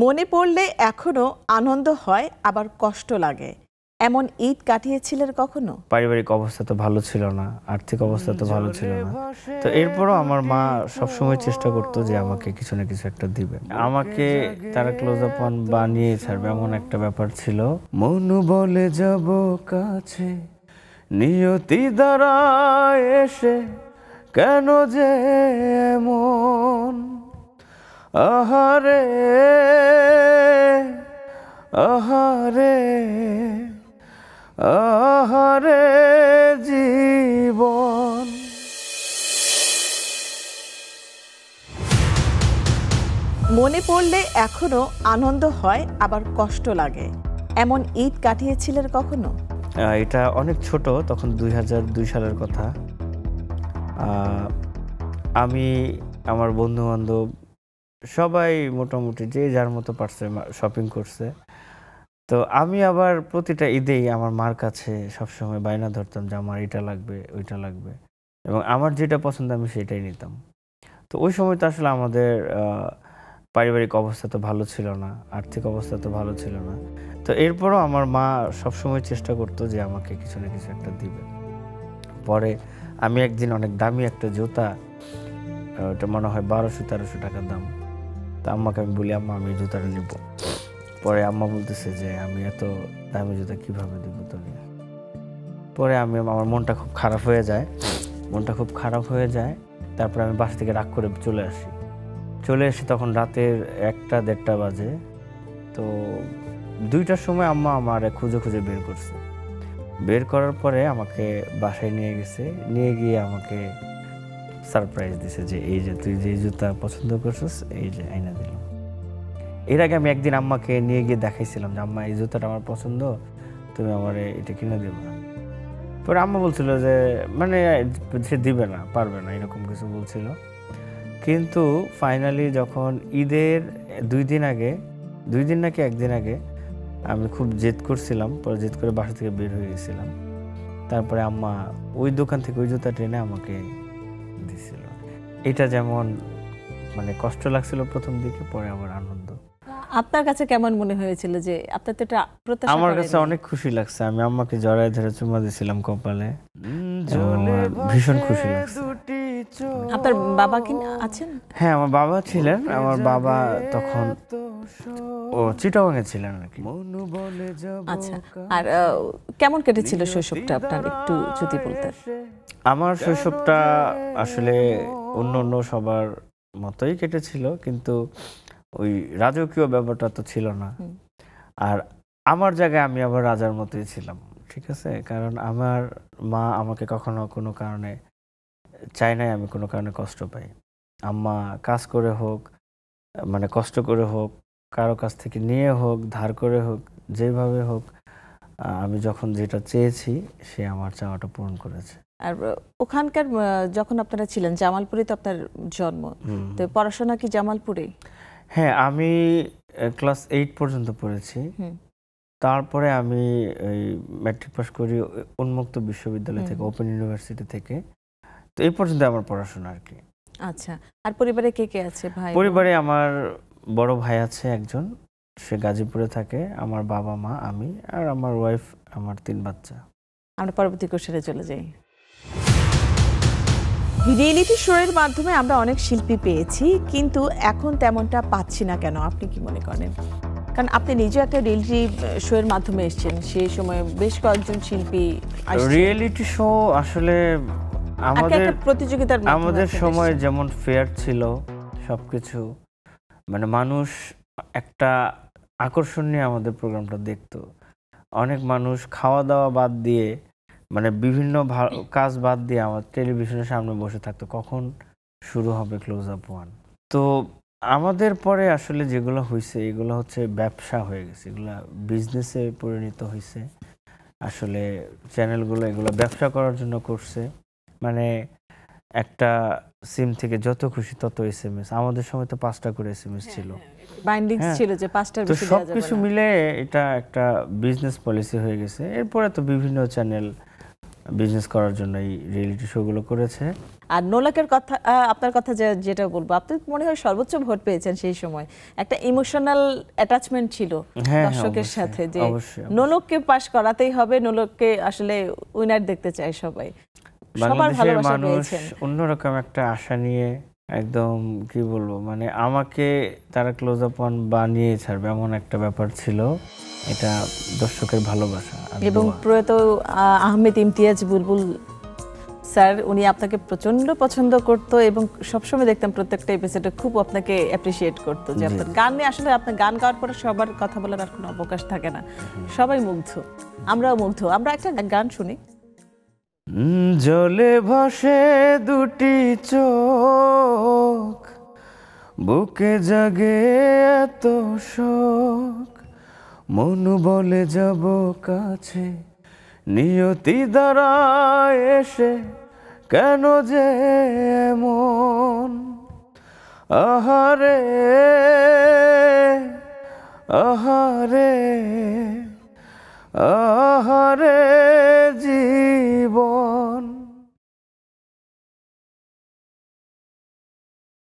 মনে পড়লে এখনো আনন্দ হয় আবার কষ্ট লাগে, এমন ঈদ কাটিয়েছিলেন কখনো? পারিবারিক অবস্থা তো ভালো ছিল না, আর্থিক অবস্থা তো ভালো ছিল না। তো এরপরও আমার মা সবসময় চেষ্টা করতো যে আমাকে কিছু না কিছু একটা দিবে। আমাকে তারা ক্লোজ আপ ওয়ান বানিয়ে ছাড়বে এমন একটা ব্যাপার ছিল। মনু বলে যাব কাছে, নিয়তি দ্বারা এসে কেন যে এমন, আহারে আহারে আহারে জীবন। মনে পড়লে এখনো আনন্দ হয় আবার কষ্ট লাগে, এমন ঈদ কাটিয়েছিলেন কখনো? এটা অনেক ছোট, তখন 2002 সালের কথা। আমি, আমার বন্ধু বান্ধব সবাই মোটামুটি যে যার মতো পারছে শপিং করছে। তো আমি আবার প্রতিটা ঈদেই আমার মার কাছে সবসময় বায়না ধরতাম যে আমার এটা লাগবে ওইটা লাগবে, এবং আমার যেটা পছন্দ আমি সেটাই নিতাম। তো ওই সময় তো আসলে আমাদের পারিবারিক অবস্থা তো ভালো ছিল না, আর্থিক অবস্থা তো ভালো ছিল না। তো এরপরও আমার মা সবসময় চেষ্টা করতো যে আমাকে কিছু না কিছু একটা দিবে। পরে আমি একদিন অনেক দামি একটা জুতা, ওটা মনে হয় 1200-1300 টাকার দাম। তা আম্মাকে আমি বলি, আম্মা আমি জুতাটা নিব। পরে আম্মা বলতেছে যে আমি এত দামি জুতা কীভাবে দিব তোকে। পরে আমার মনটা খুব খারাপ হয়ে যায়। তারপরে আমি বাসা থেকে রাগ করে চলে আসি তখন রাতের 1টা-1:30 বাজে। তো 2টার সময় আম্মা আমারে খুঁজে বের করার পরে আমাকে বাসায় নিয়ে গিয়ে আমাকে সারপ্রাইজ দিছে যে এই যে তুই যে জুতা পছন্দ করছিস এই যে আইনা দিলাম। এর আগে আমি একদিন আম্মাকে নিয়ে গিয়ে দেখাইছিলাম যে আম্মা এই জুতাটা আমার পছন্দ, তুমি আমার এটা কিনে দেবে। পরে আম্মা বলছিল যে মানে সে দিবে না, পারবে না, এরকম কিছু বলছিল। কিন্তু ফাইনালি যখন ঈদের 2 দিন নাকি 1 দিন আগে আমি খুব জেদ করছিলাম, পরে জেদ করে বাসা থেকে বের হয়ে গেছিলাম। তারপরে আম্মা ওই দোকান থেকে ওই জুতা টেনে আমাকে দিছিল। এটা যেমন মানে কষ্ট লাগছিল প্রথম দিকে, পরে আবার আনন্দ। আপনার কাছে কেমন মনে হয়েছিল যে আপনার তো এটা প্রত্যাশা করেননি? আমার কাছে অনেক খুশি লাগছে। আমি আম্মাকে জড়ায় ধরে চুমা দিছিলাম কপালে, ভীষণ খুশি লাগছে। আপনার বাবা কি আছেন? হ্যাঁ, আমার বাবা ছিলেন। আমার বাবা তখন চিটাগাঙে ছিলেন আর কি। আচ্ছা, আর কেমন কেটেছিল শৈশবটা আপনার, একটু যদি বলতেন? আমার শৈশবটা আসলে অন্য সবার মতোই কেটেছিল, কিন্তু ওই রাজকীয় ব্যাপারটা তো ছিল না। আর আমার জায়গায় আমি আবার রাজার মতোই ছিলাম, ঠিক আছে? কারণ আমার মা আমাকে কখনো কোনো কারণে চায় নাই আমি কোনো কারণে কষ্ট পাই। আম্মা কাজ করে হোক, মানে কষ্ট করে হোক, কারো কাছ থেকে নিয়ে হোক, ধার করে হোক, যেভাবে হোক, আমি যখন যেটা চেয়েছি সে আমার চাওয়াটা পূরণ করেছে। আর ওখানকার যখন আপনারা ছিলেন, জামালপুরে তো আপনার জন্ম, তো পড়াশোনা কি জামালপুরে? হ্যাঁ, আমি ক্লাস 8 পর্যন্ত পড়েছি। তারপরে আমি এই ম্যাট্রিক পাস করি উন্মুক্ত বিশ্ববিদ্যালয় থেকে, ওপেন ইউনিভার্সিটি থেকে। তো এই পর্যন্ত আমার পড়াশোনা আর কি। আচ্ছা, আর পরিবারে কে কে আছে? ভাই পরিবারে আমার বড় ভাই আছে একজন, সে গাজীপুরে থাকে। আমার বাবা মা, আমি আর আমার ওয়াইফ, আমার 3 বাচ্চা। আমরা পরবর্তী কোশ্চেনে চলে যাই। রিয়েলিটি শো এর মাধ্যমে আমরা অনেক শিল্পী পেয়েছি, কিন্তু এখন তেমনটা পাচ্ছি না কেন, আপনি কি মনে করেন? কারণ আপনি নিজে একটা রিয়েলিটি শো এর মাধ্যমে এসেছেন, সেই সময় বেশ কয়েকজন শিল্পী আসছে। রিয়েলিটি শো আসলে আমাদের সময় যেমন ফেয়ার ছিল সবকিছু, মানে মানুষ একটা আকর্ষণ নিয়ে আমাদের প্রোগ্রামটা দেখতো। অনেক মানুষ খাওয়া দাওয়া বাদ দিয়ে, মানে বিভিন্ন কাজ বাদ দিয়ে আমার টেলিভিশনের সামনে বসে থাকতো কখন শুরু হবে ক্লোজ আপ ওয়ান। তো আমাদের পরে আসলে যেগুলো হয়েছে এগুলো হচ্ছে ব্যবসা হয়ে গেছে, এগুলো বিজনেসে পরিণত হয়েছে। আসলে চ্যানেলগুলো এগুলো ব্যবসা করার জন্য করছে, মানে একটা সিম থেকে যত খুশি তত SMS। আমাদের সময় তো 5টা করে SMS ছিল, বাইন্ডিংস ছিল যে 5টার বেশি দেওয়া যাবে না। সবকিছু মিলে এটা একটা বিজনেস পলিসি হয়ে গেছে। এরপরে তো বিভিন্ন চ্যানেল বিজনেস করার জন্য এই রিয়েলিটি শোগুলো করেছে। আর নোলকের কথা আপনার কথা যেটা বলবো, আপনি মনে হয় সর্বোচ্চ ভোট পেয়েছেন সেই সময়, একটা ইমোশনাল অ্যাটাচমেন্ট ছিল হ্যাঁ, দর্শকের অবশ্যই, সাথে, যে অবশ্যই। নোলককে পাশ করাতেই হবে, নোলককে আসলে উইনার দেখতে চায় সবাই, সবার বাংলাদেশের ভালোবাসা মানুষ পেয়েছেন। অন্যরকম একটা আশা নিয়ে একদম কি বলবো, মানে আমাকে তারা ক্লোজ আপ ওয়ান বানিয়ে ছাড়বে এমন একটা ব্যাপার ছিল। এটা দর্শকের ভালোবাসা আর এবং দোয়া। প্রয়াত আহমেদ ইমতিয়াজ বুলবুল স্যার, উনি আপনাকে প্রচন্ড পছন্দ করতো এবং সবসময় দেখতাম প্রত্যেকটা এপিসোডে খুব আপনাকে অ্যাপ্রিসিয়েট করতো, যে আপনার গান নিয়ে আসলে আপনার গান গাওয়ার পরে সবার কথা বলার আর কোনো অবকাশ থাকে না, সবাই মুগ্ধ, আমরাও মুগ্ধ। আমরা একটা গান শুনি। জলে ভাসে দুটি চোখ, বুকে জাগে এত শোক, মন বলে যাব কাছে, নিয়তি দাঁড়ায় এসে কেন যে এমন, আহারে আহারে আহারে